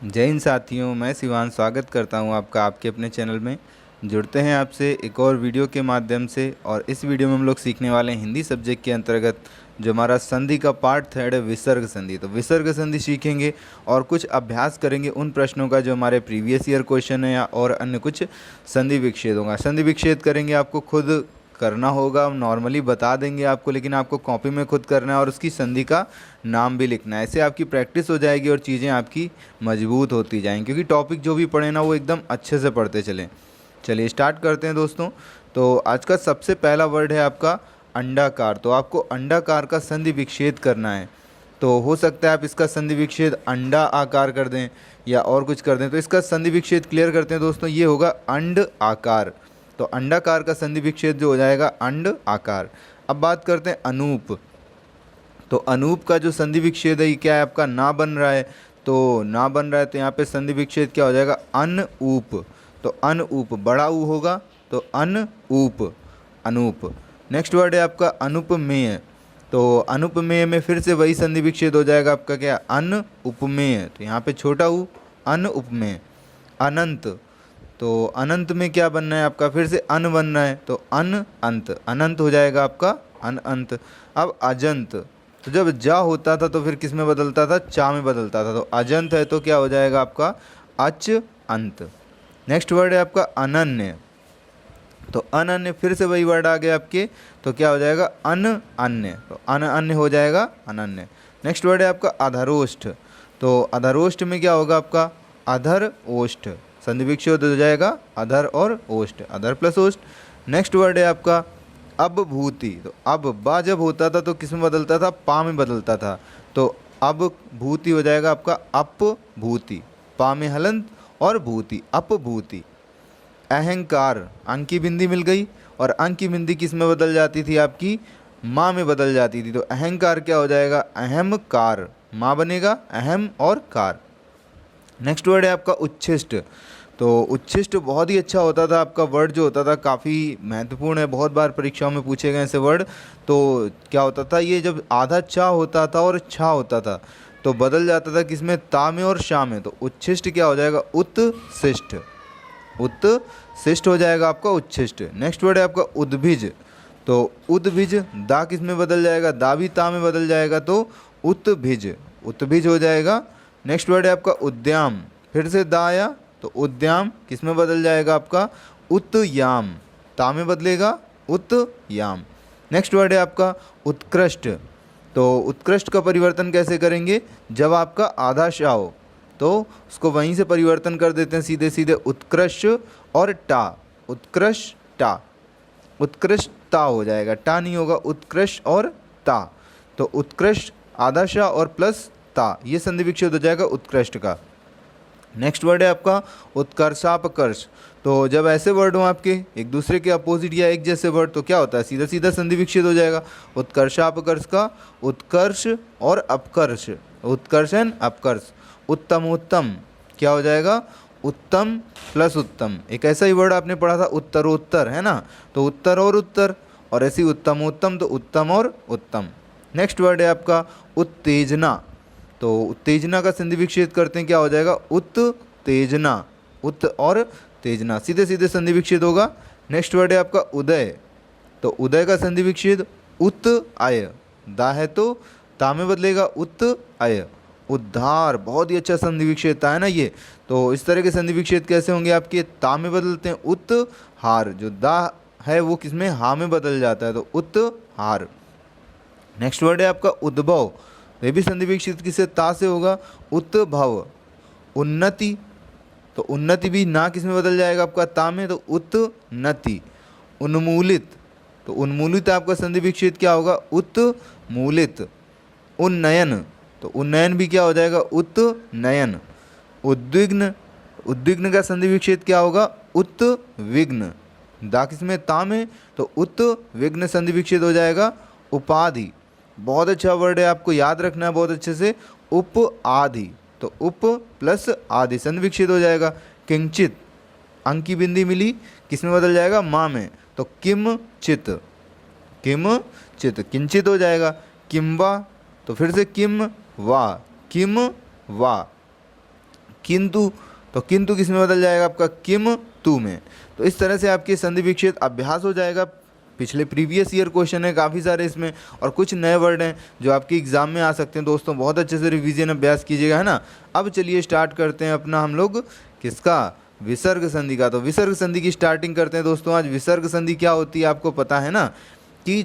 जय हिंद साथियों, मैं शिवान स्वागत करता हूं आपका आपके अपने चैनल में। जुड़ते हैं आपसे एक और वीडियो के माध्यम से। और इस वीडियो में हम लोग सीखने वाले हैं हिंदी सब्जेक्ट के अंतर्गत जो हमारा संधि का पार्ट थर्ड है, विसर्ग संधि। तो विसर्ग संधि सीखेंगे और कुछ अभ्यास करेंगे उन प्रश्नों का जो हमारे प्रीवियस ईयर क्वेश्चन है या और अन्य कुछ संधि विच्छेदों का। संधि विच्छेद करेंगे, आपको खुद करना होगा, हम नॉर्मली बता देंगे आपको, लेकिन आपको कॉपी में खुद करना है और उसकी संधि का नाम भी लिखना है। ऐसे आपकी प्रैक्टिस हो जाएगी और चीज़ें आपकी मजबूत होती जाएंगी, क्योंकि टॉपिक जो भी पढ़े ना वो एकदम अच्छे से पढ़ते चलें। चलिए स्टार्ट करते हैं दोस्तों। तो आज का सबसे पहला वर्ड है आपका अंडाकार। तो आपको अंडाकार का संधि विच्छेद करना है। तो हो सकता है आप इसका संधि विच्छेद अंडा आकार कर दें या और कुछ कर दें। तो इसका संधि विच्छेद क्लियर करते हैं दोस्तों, ये होगा अंड आकार। तो अंडाकार का संधि विच्छेद जो हो जाएगा अंड आकार। अब बात करते हैं अनूप। तो अनूप का जो संधि विच्छेद है ये क्या है आपका, ना बन रहा है। तो ना बन रहा है तो यहाँ पे संधि विच्छेद क्या हो जाएगा, अन ऊप। तो अन ऊप, बड़ा ऊ होगा तो अन ऊप, अनूप। नेक्स्ट वर्ड है आपका अनुपमेय। तो अनुपमेय में फिर से वही संधि विच्छेद हो जाएगा आपका क्या, अन उपमेय। तो यहाँ पे छोटा ऊ, अन उपमेय। अनंत। तो अनंत में क्या बनना है आपका, फिर से अन बनना है तो अन अंत, अनंत हो जाएगा आपका अन अंत। अब अजंत। तो जब जा होता था तो फिर किस में बदलता था, चा में बदलता था। तो अजंत है तो क्या हो जाएगा आपका अच अंत। नेक्स्ट वर्ड है आपका अनन्य। तो अनन्य फिर से वही वर्ड आ गया आपके, तो क्या हो जाएगा अन अन्य। तो अन अन्य हो जाएगा अनन्य। नेक्स्ट वर्ड है आपका अधरोष्ठ। तो अधरोष्ठ में क्या होगा आपका अधर ओष्ठ, संधि विच्छेद हो जाएगा अधर और ओष्ठ, अधर प्लस ओष्ठ। नेक्स्ट वर्ड है आपका अपभूति। तो अब बा जब होता था तो किस में बदलता था, पा में बदलता था। तो अब भूति हो जाएगा आपका अपभूति, पा में हलंत और भूति, अपभूति। अहंकार, अंक की बिंदी मिल गई और अंक की बिंदी किस में बदल जाती थी आपकी, माँ में बदल जाती थी। तो अहंकार क्या हो जाएगा, अहम कार, माँ बनेगा अहम और कार। नेक्स्ट वर्ड है आपका उच्छिष्ट। तो उच्छिष्ट बहुत ही अच्छा होता था आपका वर्ड, जो होता था काफ़ी महत्वपूर्ण है, बहुत बार परीक्षाओं में पूछे गए ऐसे वर्ड। तो क्या होता था, ये जब आधा चा होता था और छा होता था तो बदल जाता था किसमें, ता में और शा में। तो उच्छिष्ट क्या हो जाएगा, उत्शिष्ट, उत्शिष्ट हो जाएगा आपका उच्छिष्ट। नेक्स्ट वर्ड है आपका उद्भिज। तो उद्भिज, दा किस में बदल जाएगा, दा भी ता में बदल जाएगा तो उत्भिज, उत्भिज हो जाएगा। नेक्स्ट वर्ड है आपका उद्याम। फिर से दा आया तो उद्याम किस में बदल जाएगा आपका उत्याम, ता में बदलेगा उत्याम। नेक्स्ट वर्ड है आपका उत्कृष्ट। तो उत्कृष्ट का परिवर्तन कैसे करेंगे, जब आपका आधा शा हो तो उसको वहीं से परिवर्तन कर देते हैं सीधे सीधे उत्कृष्ट और टा, उत्कृष्ट टा, उत्कृष्टता हो जाएगा, टा नहीं होगा, उत्कृष्ट और ता। तो उत्कृष्ट आधा शा और प्लस ता, ये संधि विच्छेद हो जाएगा उत्कृष्ट का। नेक्स्ट वर्ड है आपका उत्कर्षापकर्ष। तो जब ऐसे वर्ड हो आपके एक दूसरे के अपोजिट या एक जैसे वर्ड तो क्या होता है, सीधा सीधा संधि विच्छेद हो जाएगा। उत्कर्षापकर्ष का उत्कर्ष और अपकर्ष, उत्कर्षण अपकर्ष। उत्तम उत्तम क्या हो जाएगा, उत्तम प्लस उत्तम। एक ऐसा ही वर्ड आपने पढ़ा था उत्तरोत्तर, है ना। तो उत्तर और उत्तर, और ऐसी उत्तम उत्तम तो उत्तम और उत्तम। नेक्स्ट वर्ड है आपका उत्तेजना। तो उत्तेजना का संधि विच्छेद करते हैं, क्या हो जाएगा उत्तेजना, उत और तेजना, सीधे सीधे संधि विच्छेद होगा। नेक्स्ट वर्ड है आपका उदय। तो उदय का संधि विच्छेद उत आय, दा है तो ता में बदलेगा उत आय। उद्धार, बहुत ही अच्छा संधि विच्छेद था, है ना ये। तो इस तरह के संधि विच्छेद कैसे होंगे आपके, ता में बदलते हैं उत हार, जो दा है वो किसमें, हा में बदल जाता है तो उत हार। नेक्स्ट वर्ड है आपका उद्भव। ये भी संधि विच्छेद किससे, ता से होगा, उत्भव। उन्नति। तो उन्नति भी ना किस में बदल जाएगा आपका, ता में, तो उत्नति। उन्मूलित। तो उन्मूलित आपका संधि विच्छेद क्या होगा, उत्मूलित। उन्नयन। तो उन्नयन भी क्या हो जाएगा, उत्नयन। उद्विग्न। उद्विग्न का संधि विच्छेद क्या होगा, उत्विग्न, दा किस में, ता में, तो उत्विग्न संधि विच्छेद हो जाएगा। उपाधि, बहुत अच्छा वर्ड है, आपको याद रखना है बहुत अच्छे से, उप आधि। तो उप प्लस आधि संधि विच्छेद हो जाएगा। किंचित, अंक की बिंदी मिली, किस में बदल जाएगा, माँ में, तो किम चित, किम चित, किंचित हो जाएगा। किम्बा, तो फिर से किम वा, किम वा। किंतु, तो किंतु किस में बदल जाएगा आपका, किम तू में। तो इस तरह से आपके संधि विच्छेद अभ्यास हो जाएगा। पिछले प्रीवियस ईयर क्वेश्चन है काफ़ी सारे इसमें, और कुछ नए वर्ड हैं जो आपके एग्जाम में आ सकते हैं। दोस्तों बहुत अच्छे से रिवीजन अभ्यास कीजिएगा, है ना। अब चलिए स्टार्ट करते हैं अपना हम लोग किसका, विसर्ग संधि का। तो विसर्ग संधि की स्टार्टिंग करते हैं दोस्तों। आज विसर्ग संधि क्या होती है आपको पता है ना, कि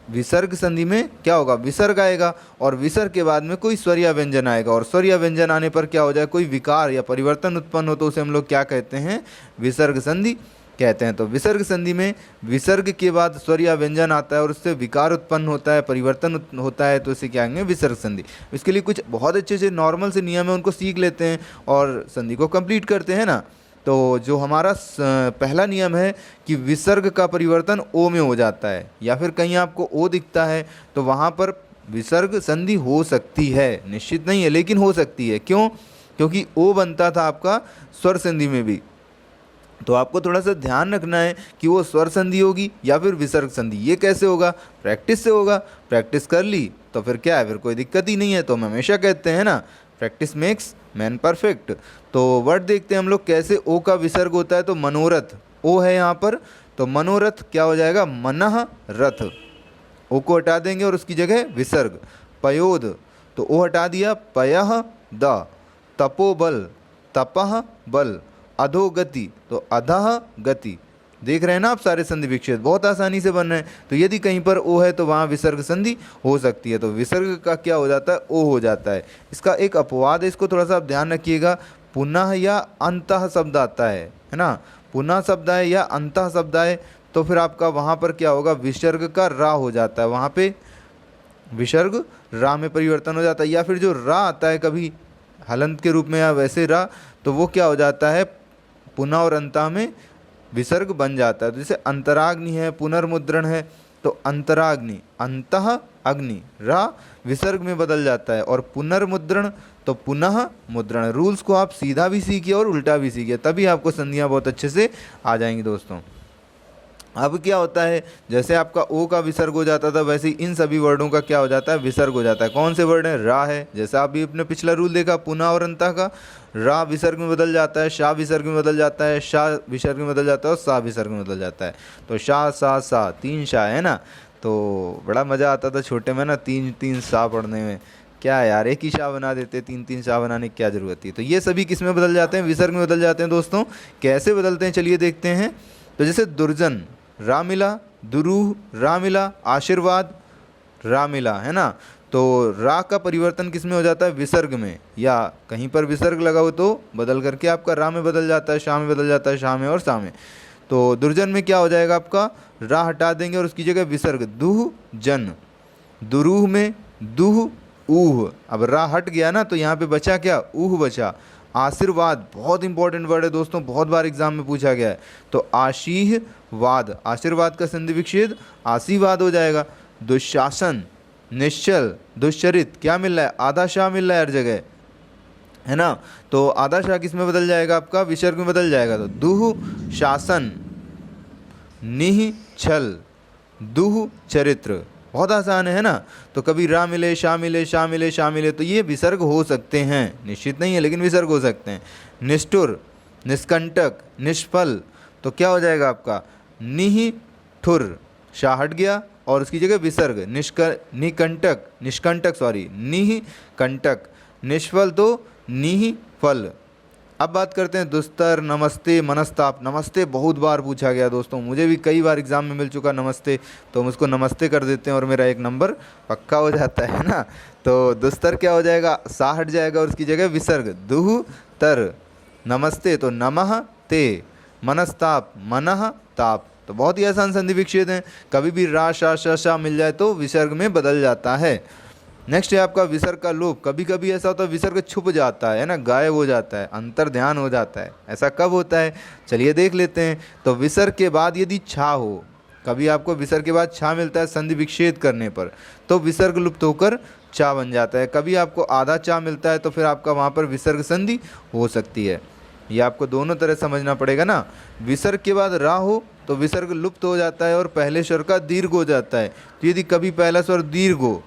विसर्ग संधि में क्या होगा, विसर्ग आएगा और विसर्ग के बाद में कोई स्वर या व्यंजन आएगा, और स्वर या व्यंजन आने पर क्या हो जाए, कोई विकार या परिवर्तन उत्पन्न हो तो उसे हम लोग क्या कहते हैं, विसर्ग संधि कहते हैं। तो विसर्ग संधि में विसर्ग के बाद स्वर या व्यंजन आता है और उससे विकार उत्पन्न होता है, परिवर्तन होता है, तो इसे क्या कहेंगे, विसर्ग संधि। इसके लिए कुछ बहुत अच्छे से नॉर्मल से नियम है, उनको सीख लेते हैं और संधि को कंप्लीट करते हैं ना। तो जो हमारा पहला नियम है कि विसर्ग का परिवर्तन ओ में हो जाता है, या फिर कहीं आपको ओ दिखता है तो वहाँ पर विसर्ग संधि हो सकती है, निश्चित नहीं है लेकिन हो सकती है। क्यों, क्योंकि ओ बनता था आपका स्वर संधि में भी। तो आपको थोड़ा सा ध्यान रखना है कि वो स्वर संधि होगी या फिर विसर्ग संधि। ये कैसे होगा, प्रैक्टिस से होगा। प्रैक्टिस कर ली तो फिर क्या है, फिर कोई दिक्कत ही नहीं है। तो हम हमेशा कहते हैं ना, प्रैक्टिस मेक्स मैन परफेक्ट। तो वर्ड देखते हैं हम लोग कैसे ओ का विसर्ग होता है। तो मनोरथ, ओ है यहाँ पर, तो मनोरथ क्या हो जाएगा, मनः रथ। ओ को हटा देंगे और उसकी जगह विसर्ग। पयोद, तो ओ हटा दिया, पयः द। तपोबल, तपः बल। अधोगति, तो अधः गति। देख रहे हैं ना आप, सारे संधि विच्छेद बहुत आसानी से बन रहे हैं। तो यदि कहीं पर ओ है तो वहाँ विसर्ग संधि हो सकती है। तो विसर्ग का क्या हो जाता है, ओ हो जाता है। इसका एक अपवाद है, इसको थोड़ा सा आप ध्यान रखिएगा। पुनः या अंतः शब्द आता है ना, पुनः शब्द आए या अंतः शब्द आए तो फिर आपका वहाँ पर क्या होगा, विसर्ग का रा हो जाता है, वहाँ पे विसर्ग रा में परिवर्तन हो जाता है। या फिर जो रा आता है कभी हलंत के रूप में या वैसे रा, तो वो क्या हो जाता है, पुनः और अंतः में विसर्ग बन जाता है। तो जैसे अंतराग्नि है, पुनर्मुद्रण है, तो अंतराग्नि, अंतः अग्नि, रा विसर्ग में बदल जाता है, और पुनर्मुद्रण तो पुनः मुद्रण। रूल्स को आप सीधा भी सीखिए और उल्टा भी सीखिए, तभी आपको संधियाँ बहुत अच्छे से आ जाएंगी दोस्तों। अब क्या होता है, जैसे आपका ओ का विसर्ग हो जाता था वैसे ही इन सभी वर्डों का क्या हो जाता है, विसर्ग हो जाता है। कौन से वर्ड है, रा है, जैसा आप भी अपने पिछला रूल देखा पुनः और अंतः का। रा विसर्ग में बदल जाता है, शाह विसर्ग में बदल जाता है, शाह विसर्ग में बदल जाता है और सा विसर्ग में बदल जाता है। तो शाह सा सा, तीन शाह है ना। तो बड़ा मज़ा आता था छोटे में ना, तीन तीन शाह पढ़ने में। क्या यार, एक ही शाह बना देते, तीन तीन शाह बनाने की क्या ज़रूरत थी। तो ये सभी किस में बदल जाते हैं, विसर्ग में बदल जाते हैं दोस्तों। कैसे बदलते हैं चलिए देखते हैं। तो जैसे दुर्जन, रा मिला, दुरूह रा मिला, आशीर्वाद रा मिला, है ना। तो रा का परिवर्तन किस में हो जाता है, विसर्ग में, या कहीं पर विसर्ग लगा हो तो बदल करके आपका रा में बदल जाता है, शाह में बदल जाता है, शाह में और सा में। तो दुर्जन में क्या हो जाएगा आपका, रा हटा देंगे और उसकी जगह विसर्ग, दुह जन। दुरूह में दुह ऊह, अब रा हट गया ना तो यहाँ पे बचा क्या, ऊह बचा। आशीर्वाद बहुत इंपॉर्टेंट वर्ड है दोस्तों, बहुत बार एग्जाम में पूछा गया है। तो आशीर्वाद, आशीर्वाद का संधि विच्छेद आशीर्वाद हो जाएगा। दुशासन, निश्चल, दुश्चरित, क्या मिल रहा है, आधा शाह मिल रहा है हर जगह, है ना। तो आधा शाह किस में बदल जाएगा आपका, विसर्ग में बदल जाएगा। तो दुह शासन, निह छल, दुह चरित्र, बहुत आसान है ना। तो कभी रा मिले, शाह मिले, शाह मिले, शाह मिले, तो ये विसर्ग हो सकते हैं, निश्चित नहीं है लेकिन विसर्ग हो सकते हैं। निष्ठुर, निष्कंटक, निष्फल, तो क्या हो जाएगा आपका, निठुर, शाह हट गया और उसकी जगह विसर्ग, निकंटक, निष्कंटक सॉरी, निकंटक, निष्फल तो निफल। अब बात करते हैं दुस्तर, नमस्ते, मनस्ताप। नमस्ते बहुत बार पूछा गया दोस्तों, मुझे भी कई बार एग्जाम में मिल चुका नमस्ते, तो हम उसको नमस्ते कर देते हैं और मेरा एक नंबर पक्का हो जाता है ना। तो दुस्तर क्या हो जाएगा, सा हट जाएगा और उसकी जगह विसर्ग, दुह तर। नमस्ते तो नमः ते, मनस्ताप मनः ताप। तो बहुत ही आसान संधि विच्छेद हैं, कभी भी रा शा शा शा मिल जाए तो विसर्ग में बदल जाता है। नेक्स्ट है आपका विसर्ग का लोप। कभी कभी ऐसा होता है विसर्ग छुप जाता है ना, गायब हो जाता है, अंतर ध्यान हो जाता है। ऐसा कब होता है चलिए देख लेते हैं। तो विसर्ग के बाद यदि छा हो, कभी आपको विसर्ग के बाद छा मिलता है संधि विच्छेद करने पर, तो विसर्ग लुप्त होकर चा बन जाता है। कभी आपको आधा चा मिलता है तो फिर आपका वहाँ पर विसर्ग संधि हो सकती है। ये आपको दोनों तरह समझना पड़ेगा ना। विसर्ग के बाद रा हो तो विसर्ग लुप्त हो जाता है और पहले स्वर का दीर्घ हो जाता है। तो यदि कभी पहला स्वर दीर्घ हो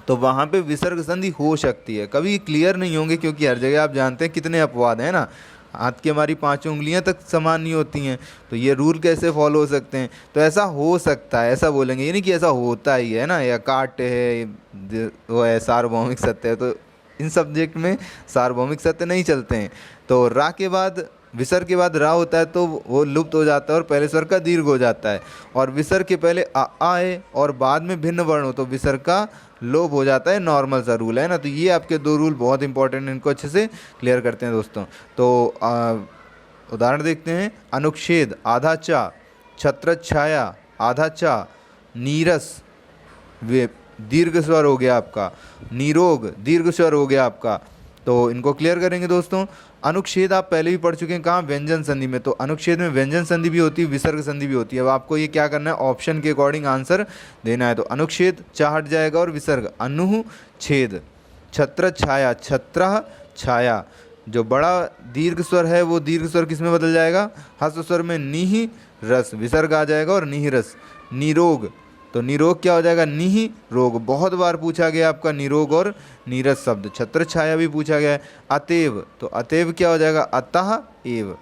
तो वहाँ पे विसर्ग संधि हो सकती है। कभी क्लियर नहीं होंगे क्योंकि हर जगह आप जानते हैं कितने अपवाद हैं ना, हाथ की हमारी 5 उंगलियां तक समान नहीं होती हैं, तो ये रूल कैसे फॉलो हो सकते हैं। तो ऐसा हो सकता है, ऐसा बोलेंगे, ये नहीं कि ऐसा होता ही है ना, या काट है, वो है सार्वभौमिक सत्य है, तो इन सब्जेक्ट में सार्वभौमिक सत्य नहीं चलते हैं। तो रा के बाद, विसर्ग के बाद रा होता है तो वो लुप्त हो जाता है और पहले स्वर का दीर्घ हो जाता है। और विसर्ग के पहले आ आए और बाद में भिन्न वर्ण हो तो विसर्ग का लोप हो जाता है। नॉर्मल सा रूल है ना। तो ये आपके 2 रूल बहुत इंपॉर्टेंट, इनको अच्छे से क्लियर करते हैं दोस्तों। तो उदाहरण देखते हैं। अनुच्छेद आधा चा, छत्र छाया आधा चा, नीरस वे दीर्घ स्वर हो गया आपका, निरोग दीर्घ स्वर हो गया आपका। तो इनको क्लियर करेंगे दोस्तों। अनुच्छेद आप पहले भी पढ़ चुके हैं, कहाँ, व्यंजन संधि में। तो अनुच्छेद में व्यंजन संधि भी होती है, विसर्ग संधि भी होती है। अब आपको ये क्या करना है, ऑप्शन के अकॉर्डिंग आंसर देना है। तो अनुच्छेद चा हट जाएगा और विसर्ग अनुच्छेद। छत्र छाया, छत्र छाया, जो बड़ा दीर्घ स्वर है वो दीर्घ स्वर किस में बदल जाएगा, ह्रस्व स्वर में, निहि रस, विसर्ग आ जाएगा और निहि रस। निरोग, तो निरोग क्या हो जाएगा, निहि रोग। बहुत बार पूछा गया आपका निरोग और नीरस शब्द। छत्र छाया भी पूछा गया है। अतएव, तो अतएव क्या हो जाएगा, अतः एव।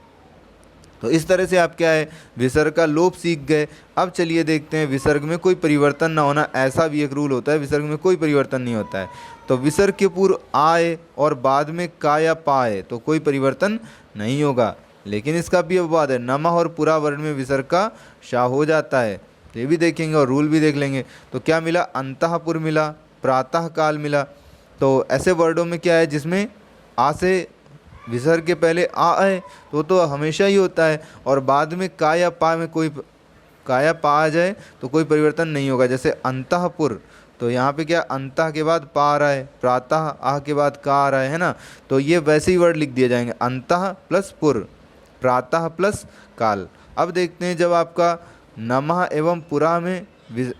तो इस तरह से आप क्या है, विसर्ग का लोप सीख गए। अब चलिए देखते हैं विसर्ग में कोई परिवर्तन ना होना, ऐसा भी एक रूल होता है। विसर्ग में कोई परिवर्तन नहीं होता है। तो विसर्ग के पूर्व आए और बाद में का या पाए तो कोई परिवर्तन नहीं होगा। लेकिन इसका भी अपवाद है, नमः और पुरा वर्ण में विसर्ग का शाह हो जाता है। ये भी देखेंगे और रूल भी देख लेंगे। तो क्या मिला, अंतःपुर मिला, प्रातः काल मिला। तो ऐसे वर्डों में क्या है जिसमें आ से विसर्ग के पहले आ आए तो हमेशा ही होता है, और बाद में का या पा में कोई, का या पा आ जाए तो कोई परिवर्तन नहीं होगा। जैसे अंतःपुर, तो यहाँ पे क्या, अंतः के बाद पा आ रहा है, प्रातः आह के बाद का आ रहा है ना। तो ये वैसे ही वर्ड लिख दिए जाएंगे, अंतः प्लस पुर, प्रातः प्लस काल। अब देखते हैं जब आपका नमः एवं पुरा में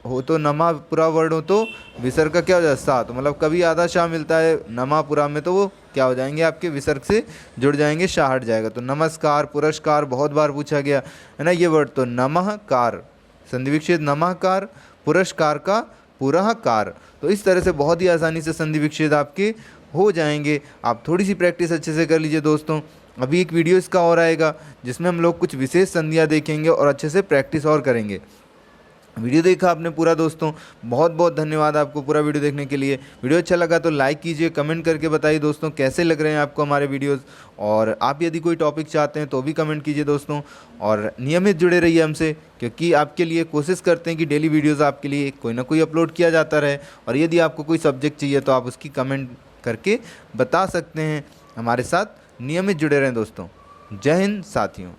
हो तो नमः पुरा वर्ड हो तो विसर्ग का क्या हो जाए, सा। तो मतलब कभी आधा शाह मिलता है नमः पुरा में तो वो क्या हो जाएंगे, आपके विसर्ग से जुड़ जाएंगे, शाह हट जाएगा। तो नमस्कार, पुरस्कार बहुत बार पूछा गया है ना ये वर्ड। तो नमः कार, संधि विच्छेद नमःकार, पुरस्कार का पुरःकार। तो इस तरह से बहुत ही आसानी से संधि विच्छेद आपके हो जाएंगे। आप थोड़ी सी प्रैक्टिस अच्छे से कर लीजिए दोस्तों। अभी एक वीडियो इसका और आएगा जिसमें हम लोग कुछ विशेष संधियाँ देखेंगे और अच्छे से प्रैक्टिस और करेंगे। वीडियो देखा आपने पूरा दोस्तों, बहुत बहुत धन्यवाद आपको पूरा वीडियो देखने के लिए। वीडियो अच्छा लगा तो लाइक कीजिए, कमेंट करके बताइए दोस्तों कैसे लग रहे हैं आपको हमारे वीडियोस। और आप यदि कोई टॉपिक चाहते हैं तो भी कमेंट कीजिए दोस्तों। और नियमित जुड़े रहिए हमसे, क्योंकि आपके लिए कोशिश करते हैं कि डेली वीडियोस आपके लिए कोई ना कोई अपलोड किया जाता रहे। और यदि आपको कोई सब्जेक्ट चाहिए तो आप उसकी कमेंट करके बता सकते हैं। हमारे साथ नियमित जुड़े रहें दोस्तों। जय हिंद साथियों।